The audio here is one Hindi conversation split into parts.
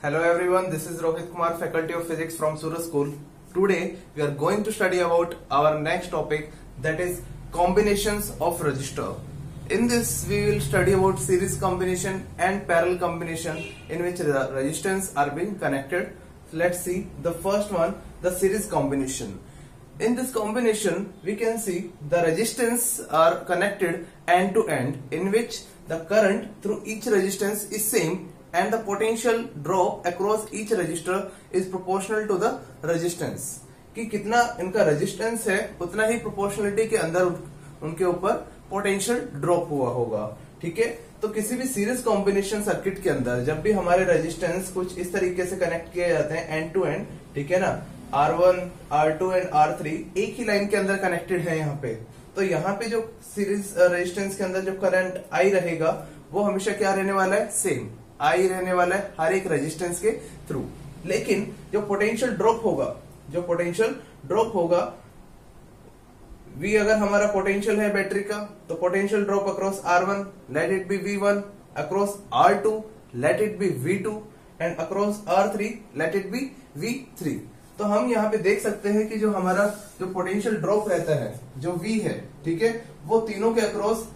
Hello everyone, this is Rohit Kumar, Faculty of Physics from Surya School. Today we are going to study about our next topic, that is combinations of resistor. In this we will study about series combination and parallel combination in which the resistance are being connected. Let's see the first one, the series combination. In this combination we can see the resistance are connected end to end, in which the current through each resistance is same and the potential drop across each resistor is proportional to the resistance. कि कितना इनका रेजिस्टेंस है उतना ही प्रोपोर्शनलिटी के अंदर उनके ऊपर पोटेंशियल ड्रॉप हुआ होगा. ठीक है, तो किसी भी सीरीज कॉम्बिनेशन सर्किट के अंदर जब भी हमारे रेजिस्टेंस कुछ इस तरीके से कनेक्ट किए जाते हैं एंड टू एंड, ठीक है ना, R1, R2 एंड R3 एक ही लाइन के अंदर कनेक्टेड है यहाँ पे, तो यहाँ पे जो सीरीज रेजिस्टेंस के अंदर जो करंट आई रहेगा वो हमेशा क्या रहने वाला है, सेम आई रहने वाला है हर एक रेजिस्टेंस के थ्रू. लेकिन जो पोटेंशियल ड्रॉप होगा V अगर हमारा पोटेंशियल है बैटरी का, तो potential drop across R1 let it be V1, across R2 let it be V2 and across R3 let it be V3. तो हम यहाँ पे देख सकते हैं कि जो हमारा जो पोटेंशियल ड्रॉप रहता है जो V है, ठीक है, वो तीनों के अक्रॉस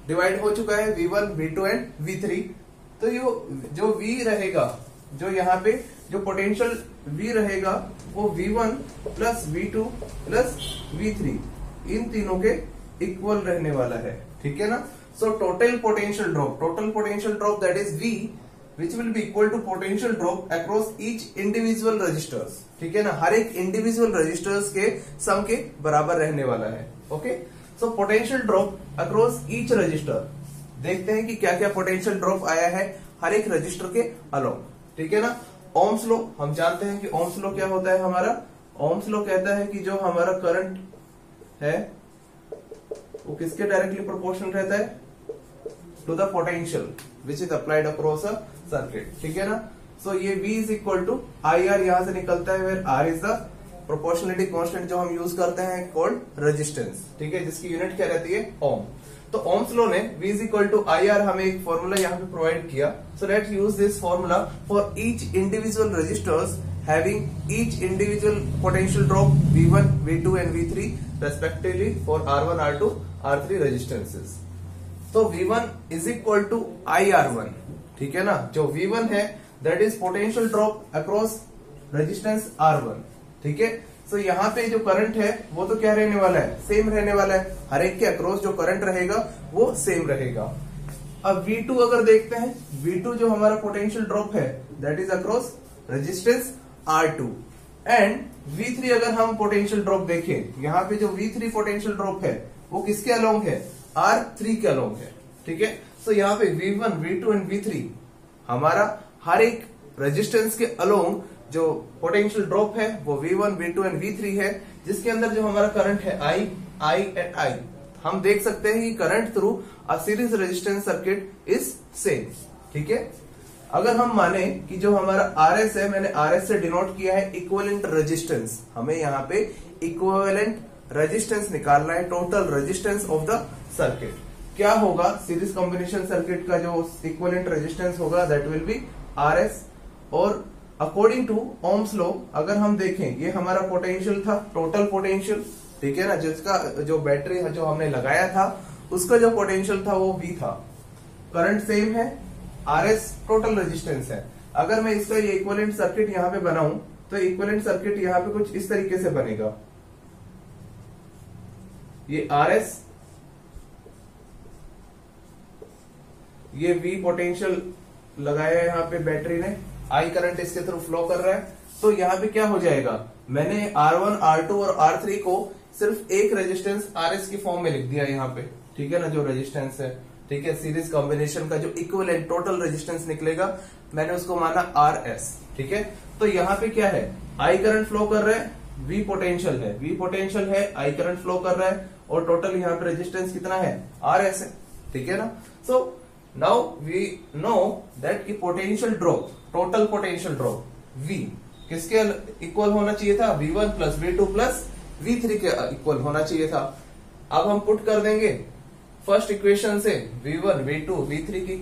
डिवाइड हो चुका है, V1, V2 एंड V3. तो जो V रहेगा, जो यहाँ पे जो पोटेंशियल V रहेगा वो V1 plus V2 plus V3 इन तीनों के इक्वल रहने वाला है. ठीक है ना. So total potential drop that is V which will be equal to potential drop across each individual resistors. ठीक है ना, हर एक इंडिविजुअल रेजिस्टर्स के सम के बराबर रहने वाला है. Okay, so potential drop across each resistor, देखते हैं कि क्या क्या पोटेंशियल ड्रॉप आया है हर एक रजिस्टर के अलोंग. ठीक है ना. ओम्स लॉ, हम जानते हैं कि ओम्स लॉ क्या होता है हमारा. ओम्स लॉ कहता है कि जो हमारा करंट है वो किसके डायरेक्टली प्रोपोर्शनल रहता है, to the potential which is applied across a circuit. ठीक है ना. सो ये V is equal to IR यहां से निकलता है, where R is the proportionality constant जो हम यूज करते हैं कॉल्ड रेजिस्टेंस. ठीक है, जिसकी यूनिट क्या रहती है, ओम. तो ओम्स लॉ ने V is equal to IR हमें एक फॉर्मूला यहाँ पे प्रोवाइड किया. So let's use this formula for each individual resistors having each individual potential drop V1, V2 and V3 respectively for R1, R2, R3 resistances. तो V1 is equal to IR1. ठीक है ना. जो V1 है that is potential drop across resistance R1. ठीक है. तो यहाँ पे जो करंट है वो तो क्या रहने वाला है, सेम रहने वाला है. हर एक के अक्रॉस जो करंट रहेगा वो सेम रहेगा. अब V2 अगर देखते हैं, V2 जो हमारा पोटेंशियल ड्रॉप है that is across resistance R2 and V3 अगर हम पोटेंशियल ड्रॉप देखें, यहाँ पे जो V3 पोटेंशियल ड्रॉप है वो किसके अलोंग है, R3 के अलोंग है. ठीक है. तो यहाँ पे V1, V2 एंड V3 हमारा हर एक रेजिस्टेंस के अलोंग जो पोटेंशियल ड्रॉप है वो V1, V2 एंड V3 है, जिसके अंदर जो हमारा करंट है I एंड I. हम देख सकते हैं कि current through a series resistance circuit is same. ठीक है. अगर हम माने कि जो हमारा RS है, मैंने RS से डिनोट किया है इक्विवेलेंट रेजिस्टेंस, हमें यहाँ पे इक्विवेलेंट रेजिस्टेंस निकालना है, total resistance of the circuit. क्या होगा सीरीज कॉम्बिनेशन सर्किट का जो इक्विवेलेंट रेजिस्टेंस होगा दैट विल बी RS. और अकॉर्डिंग टू ओम्स लॉ अगर हम देखें, ये हमारा पोटेंशियल था, टोटल पोटेंशियल. ठीक है ना, जिसका जो बैटरी जो हमने लगाया था उसका जो पोटेंशियल था वो V था. करंट सेम है, RS टोटल रेजिस्टेंस है. अगर मैं इसका ये इक्विवेलेंट सर्किट यहाँ पे बनाऊं तो इक्विवेलेंट सर्किट यहाँ पे कुछ इस तरीके से बनेगा. ये RS, ये V पोटेंशियल लगाया है यहाँ पे बैटरी ने, I करंट इसके थ्रू फ्लो कर रहा है. तो यहाँ पे क्या हो जाएगा, मैंने R1, R2 और R3 को सिर्फ एक रेजिस्टेंस RS की फॉर्म में लिख दिया यहाँ पे. ठीक है ना, जो रेजिस्टेंस है. ठीक है, सीरीज कॉम्बिनेशन का जो इक्विवेलेंट टोटल रेजिस्टेंस निकलेगा मैंने उसको माना RS. ठीक है. तो यहाँ पे क्या है, I करंट फ्लो कर रहा है, V पोटेंशियल है, I करंट फ्लो कर रहा है और टोटल यहाँ पे रेजिस्टेंस कितना है, RS है. ठीक है ना. So now we know that की potential drop, total potential drop V किसके इक्वल होना चाहिए था, V1 plus V2 plus V3 के इक्वल होना चाहिए था. अब हम पुट कर देंगे फर्स्ट इक्वेशन से V1, V2, V3 की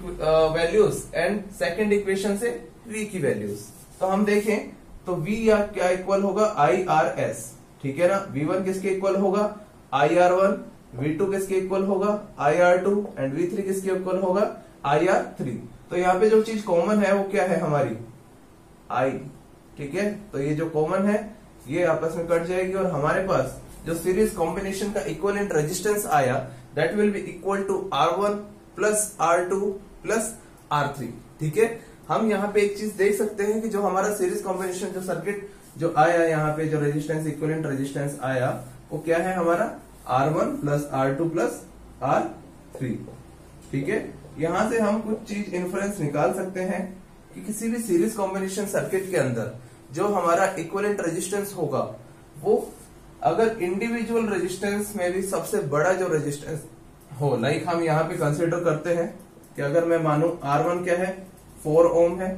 वैल्यूज एंड सेकंड इक्वेशन से V की वैल्यूज। तो हम देखें तो V या क्या इक्वल होगा IRS, ठीक है ना। V1 किसके इक्वल होगा IR1, V2 किसके इक्वल होगा IR2 एंड V3 किसके इक्वल होगा IR3। तो यहाँ पे जो चीज कॉमन है वो क्या है हमारी I, ठीक है। तो ये जो कॉमन है ये आपस में कट जाएगी और हमारे पास जो सीरीज कॉम्बिनेशन का इक्विवेलेंट रेजिस्टेंस आया that will be equal to R1 plus R2 plus R3, ठीक है। हम यहाँ पे एक चीज देख सकते हैं कि जो हमारा सीरीज कॉम्बिनेशन जो सर्किट जो आया यहाँ पे जो रेजिस्टेंस इक्विवेलेंट रेजिस्टेंस आया वो क्या है हमारा R1 plus R2 plus R3, ठीक है। यहां से हम कुछ चीज इन्फ्रेंस निकाल सकते हैं कि किसी भी सीरीज कॉम्बिनेशन सर्किट के अंदर जो हमारा इक्विवेलेंट रेजिस्टेंस होगा वो अगर इंडिविजुअल रेजिस्टेंस में भी सबसे बड़ा जो रेजिस्टेंस हो, लाइक हम यहाँ पे कंसिडर करते हैं कि अगर मैं मानू R1 क्या है 4 ओम है,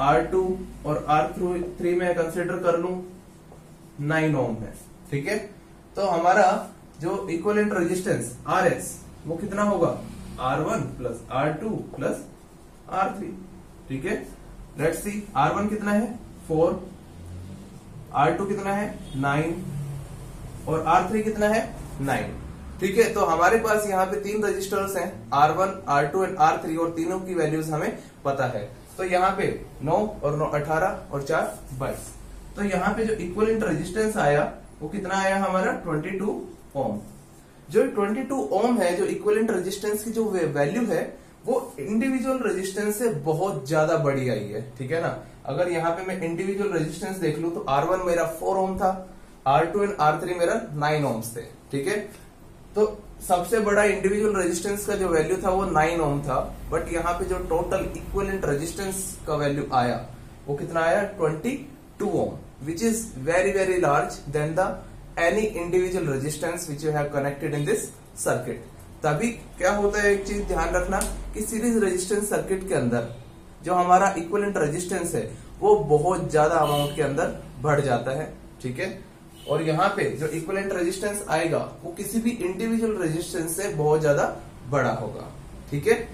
R2 और R3 में कंसिडर कर लूं 9 ओम है, ठीक है। तो हमारा जो इक्विवेलेंट रेजिस्टेंस RS वो कितना होगा R1 plus R2 plus R3, ठीक है। लेट्स सी R1 कितना है 4, R2 कितना है 9 और R3 कितना है 9, ठीक है। तो हमारे पास यहाँ पे 3 रजिस्टर्स हैं R1, R2 एंड R3 और तीनों की वैल्यूज हमें पता है। तो यहाँ पे 9 और 9 18 और 4 22। तो यहाँ पे जो इक्विवेलेंट रेजिस्टेंस आया वो कितना आया हमारा 22 ओम। जो 22 ओम है जो इक्विवेलेंट रेजिस्टेंस की जो वैल्यू है वो इंडिविजुअल रेजिस्टेंस से बहुत ज्यादा बड़ी आई है, ठीक है ना। अगर यहाँ पे मैं इंडिविजुअल रेजिस्टेंस देख लूं तो R1 मेरा 4 ओम था, R2 एंड R3 मेरा 9 ओम्स थे, ठीक है। तो सबसे बड़ा इंडिविजुअल रेजिस्टेंस का जो वैल्यू था वो 9 ओम था, बट यहाँ पे जो टोटल इक्विवेलेंट रेजिस्टेंस का वैल्यू आया वो कितना आया 22 ohm, which is very very large then the any individual resistance which you have connected in this circuit. तभी क्या होता है एक चीज ध्यान रखना कि सीरीज रेजिस्टेंस सर्किट के अंदर जो हमारा इक्विवेलेंट रेजिस्टेंस है वो बहुत ज्यादा अमाउंट के अंदर बढ़ जाता है, ठीक है। और यहाँ पे जो इक्विवेलेंट रेजिस्टेंस आएगा वो किसी भी इंडिविजुअल रेजिस्टेंस से बहुत ज्यादा बड़ा होगा, ठीक है।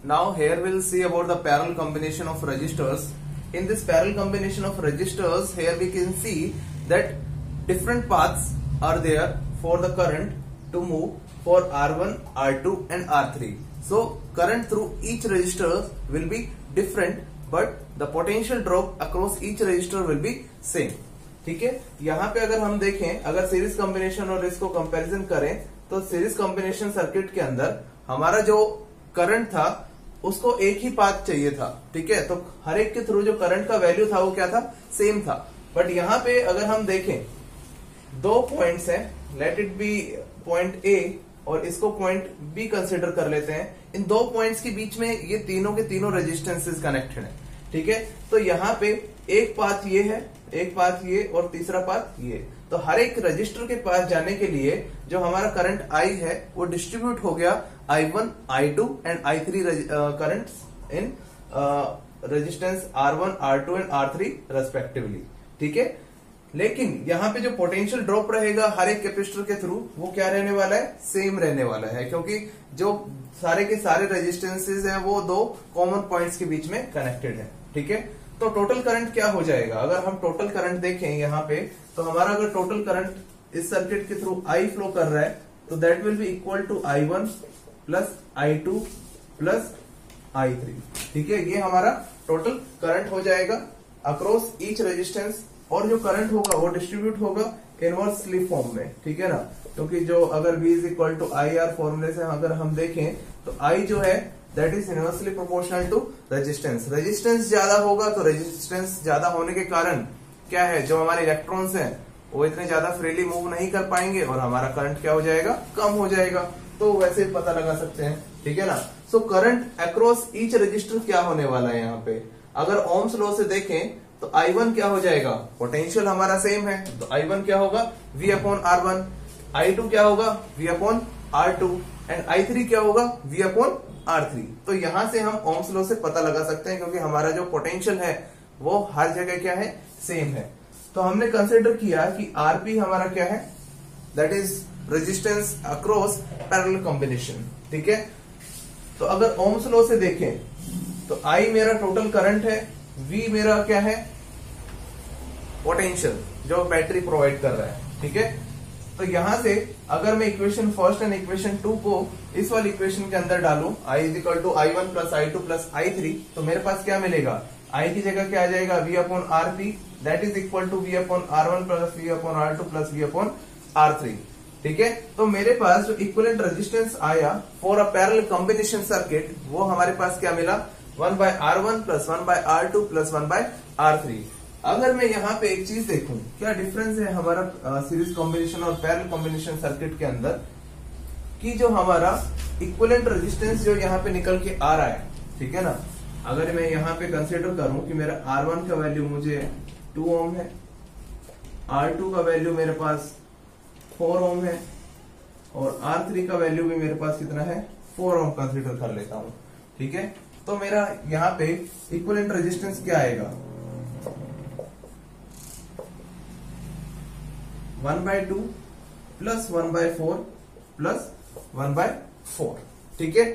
Now here will see about the parallel combination of resistors. In this parallel combination of resistors here we can see that different paths are there for the current to move for R1, R2 and R3. So current through each resistor will be different but the potential drop across each resistor will be same, ठीक है। यहाँ पे अगर हम देखें अगर सीरीज कॉम्बिनेशन और इसको कंपैरिजन करें तो सीरीज कॉम्बिनेशन सर्किट के अंदर हमारा जो करंट था उसको एक ही पाथ चाहिए था, ठीक है। तो हर एक के थ्रू जो करंट का वैल्यू था वो क्या था सेम था। बट यहाँ पे अगर हम देखें 2 पॉइंट्स हैं, let it be point A और इसको पॉइंट बी कंसिडर कर लेते हैं। इन 2 पॉइंट्स के बीच में ये तीनों के तीनों रेजिस्टेंसेस कनेक्टेड है, ठीक है। तो यहाँ पे एक पाथ ये है, एक पाथ ये और तीसरा पाथ ये। तो हर एक रजिस्टर के पास जाने के लिए जो हमारा करंट I है वो डिस्ट्रीब्यूट हो गया I1, I2 and I3 current in resistance R1, R2 and R3 respectively, ठीक है। लेकिन यहाँ पे जो पोटेंशियल ड्रॉप रहेगा हर एक कैपेसिटर के थ्रू वो क्या रहने वाला है सेम रहने वाला है, क्योंकि जो सारे के सारे रेजिस्टेंसेज हैं वो 2 कॉमन पॉइंट्स के बीच में कनेक्टेड है, ठीक है। तो टोटल करंट क्या हो जाएगा अगर हम टोटल करंट देखें यहाँ पे तो हमारा अगर टोटल करंट इस सर्किट के थ्रू I फ्लो कर रहा है तो that will be equal to I1 plus I2 plus I3, ठीक है। ये हमारा टोटल करंट हो जाएगा अक्रॉस ईच रेजिस्टेंस और जो करंट होगा वो डिस्ट्रीब्यूट होगा इनवर्सली फॉर्म में, ठीक है ना। क्योंकि जो अगर V is equal to IR फॉर्मूले से अगर हम देखें तो I जो है that is inversely proportional to resistance. Resistance ज्यादा होगा तो रेजिस्टेंस ज्यादा होने के कारण क्या है जो हमारे इलेक्ट्रॉन्स हैं वो इतने ज्यादा फ्रीली मूव नहीं कर पाएंगे और हमारा करंट क्या हो जाएगा कम हो जाएगा। तो वैसे पता लगा सकते हैं, ठीक है ना। So current across each resistor क्या होने वाला है यहाँ पे अगर ओम्स लॉ से देखें तो I1 क्या हो जाएगा पोटेंशियल हमारा सेम है तो I1 क्या होगा V अपॉन R1, I2 क्या होगा V upon R2 and I3 क्या होगा V अपॉन R3। तो यहां से हम ओम्स लॉ से पता लगा सकते हैं क्योंकि हमारा जो पोटेंशियल है वो हर जगह क्या है सेम है। तो हमने कंसिडर किया कि RP हमारा क्या है that is resistance across parallel combination. ठीक है, तो अगर ओम्स लॉ से देखें तो I मेरा टोटल करंट है, V मेरा क्या है, पोटेंशियल जो बैटरी प्रोवाइड कर रहा है। ठीक है, तो यहां से अगर मैं इक्वेशन फर्स्ट एंड इक्वेशन 2 को इस वाली इक्वेशन के अंदर डालूं, I = I1 + I2 + I3, तो मेरे पास क्या मिलेगा, I की जगह क्या आ जाएगा, V/RP, that is equal to V/R1 + V/R2 + V/R3। ठीक है, तो मेरे पास जो इक्विवेलेंट रेजिस्टेंस आया for a parallel combination circuit, वो हमारे पास क्या मिला, 1/R1 + 1/R2 + 1/R3। अगर मैं यहाँ पे एक चीज देखूं, क्या डिफरेंस है हमारा सीरीज कॉम्बिनेशन और पैरेलल कॉम्बिनेशन सर्किट के अंदर, कि जो हमारा इक्विवेलेंट रेजिस्टेंस जो यहाँ पे निकल के आ रहा है, ठीक है ना, अगर मैं यहाँ पे कंसीडर करूं कि मेरा R1 का वैल्यू मुझे 2 ओम है, R2 का वैल्यू मेरे पास 4 ओम है, और R3 का वैल्यू भी मेरे पास कितना है, 4 ओम कंसीडर कर लेता हूं। ठीक है, तो मेरा यहाँ पे इक्विवेलेंट रेजिस्टेंस क्या आएगा, 1/2 + 1/4 + 1/4। ठीक है,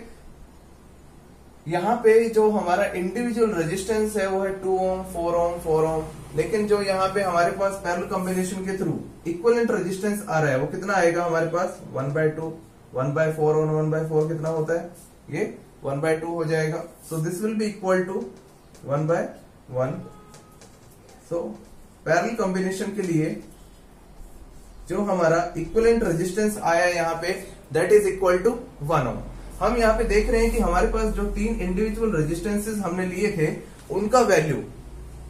यहाँ पे जो हमारा इंडिविजुअल रेजिस्टेंस है वो है 2 ओम, 4 ओम, 4 ओम, लेकिन जो यहाँ पे हमारे पास पैरेलल कॉम्बिनेशन के थ्रू इक्विवेलेंट रेजिस्टेंस आ रहा है वो कितना आएगा हमारे पास, 1/2, 1/4 और 1/4 कितना होता है, ये 1/2 हो जाएगा। So this will be equal to 1/1। So parallel combination के लिए जो हमारा इक्विवेलेंट रेजिस्टेंस आया यहाँ पे, that is equal to 1 ohm. हम यहाँ पे देख रहे हैं कि हमारे पास जो 3 इंडिविजुअल रेजिस्टेंसेस हमने लिए थे, उनका वैल्यू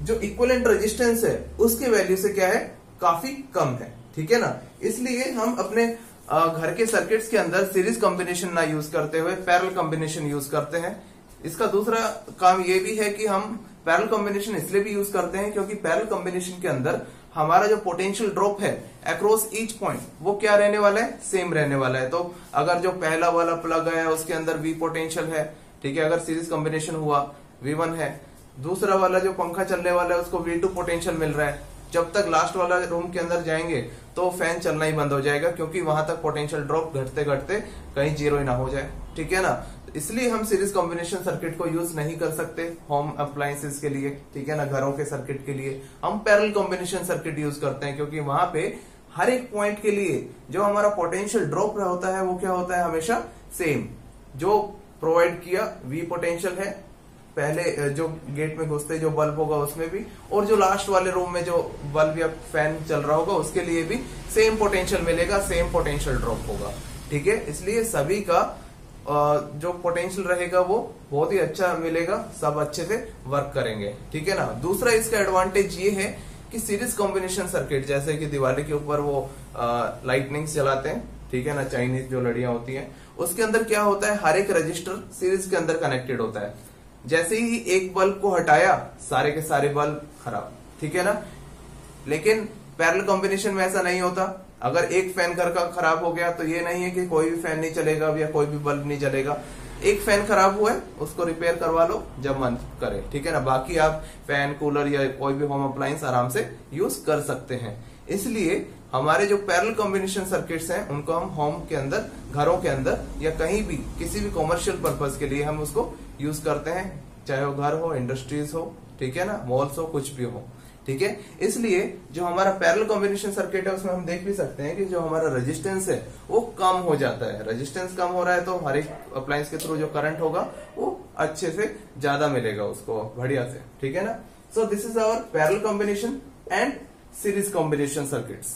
जो इक्विवेलेंट रेजिस्टेंस है उसके वैल्यू से क्या है, काफी कम है। ठीक है ना, इसलिए हम अपने घर के सर्किट्स के अंदर सीरीज कॉम्बिनेशन ना यूज करते हुए पैरेलल कॉम्बिनेशन यूज करते हैं। इसका दूसरा काम ये भी है कि हम पैरेलल कॉम्बिनेशन इसलिए भी यूज करते हैं क्योंकि पैरेलल कॉम्बिनेशन के अंदर हमारा जो पोटेंशियल ड्रॉप है अक्रॉस ईच पॉइंट, वो क्या रहने वाला है, सेम रहने वाला है। तो अगर जो पहला वाला प्लग है उसके अंदर V पोटेंशियल है, ठीक है, अगर सीरीज कॉम्बिनेशन हुआ V1 है, दूसरा वाला जो पंखा चलने वाला है उसको V2 पोटेंशियल मिल रहा है, जब तक लास्ट वाला रूम के अंदर जाएंगे तो फैन चलना ही बंद हो जाएगा, क्योंकि वहां तक पोटेंशियल ड्रॉप घटते घटते कहीं 0 ही ना हो जाए। ठीक है ना, इसलिए हम सीरीज कॉम्बिनेशन सर्किट को यूज नहीं कर सकते होम अप्लायंसेस के लिए। ठीक है ना, घरों के सर्किट के लिए हम पैरेलल कॉम्बिनेशन सर्किट यूज करते हैं, क्योंकि वहां पे हर एक पॉइंट के लिए जो हमारा पोटेंशियल ड्रॉप होता है वो क्या होता है, हमेशा सेम। जो प्रोवाइड किया V पोटेंशियल है पहले जो गेट में घुसते जो बल्ब होगा उसमें भी, और जो लास्ट वाले रूम में जो बल्ब या फैन चल रहा होगा उसके लिए भी सेम पोटेंशियल मिलेगा, सेम पोटेंशियल ड्रॉप होगा। ठीक है, इसलिए सभी का जो पोटेंशियल रहेगा वो बहुत ही अच्छा मिलेगा, सब अच्छे से वर्क करेंगे। ठीक है ना, दूसरा इसका एडवांटेज ये है कि सीरीज कॉम्बिनेशन सर्किट, जैसे कि दिवाली के ऊपर वो लाइटनिंग्स जलाते हैं, ठीक है ना, चाइनीज जो लड़ियां होती हैं, उसके अंदर क्या होता है, हर एक रजिस्टर सीरीज के अंदर कनेक्टेड होता है। जैसे ही एक बल्ब को हटाया सारे के सारे बल्ब खराब। ठीक है ना, लेकिन पैरेलल कॉम्बिनेशन में ऐसा नहीं होता। अगर एक फैन घर का खराब हो गया तो ये नहीं है कि कोई भी फैन नहीं चलेगा या कोई भी बल्ब नहीं जलेगा। एक फैन खराब हुआ है उसको रिपेयर करवा लो जब मन करे। ठीक है ना, बाकी आप फैन, कूलर या कोई भी होम अप्लायंस आराम से यूज कर सकते हैं। इसलिए हमारे जो पैरेलल कॉम्बिनेशन सर्किट्स हैं उनको हम होम के अंदर, घरों के अंदर या कहीं भी किसी भी कॉमर्शियल पर्पज के लिए हम उसको यूज करते हैं, चाहे वो घर हो, इंडस्ट्रीज हो, ठीक है ना, मॉल्स हो, कुछ भी हो। ठीक है, इसलिए जो हमारा पैरेलल कॉम्बिनेशन सर्किट है उसमें हम देख भी सकते हैं कि जो हमारा रेजिस्टेंस है वो कम हो जाता है। रेजिस्टेंस कम हो रहा है तो हर एक अप्लायंस के थ्रू जो करंट होगा वो अच्छे से ज्यादा मिलेगा उसको, बढ़िया से। ठीक है ना, so this is our parallel combination and series combination circuits.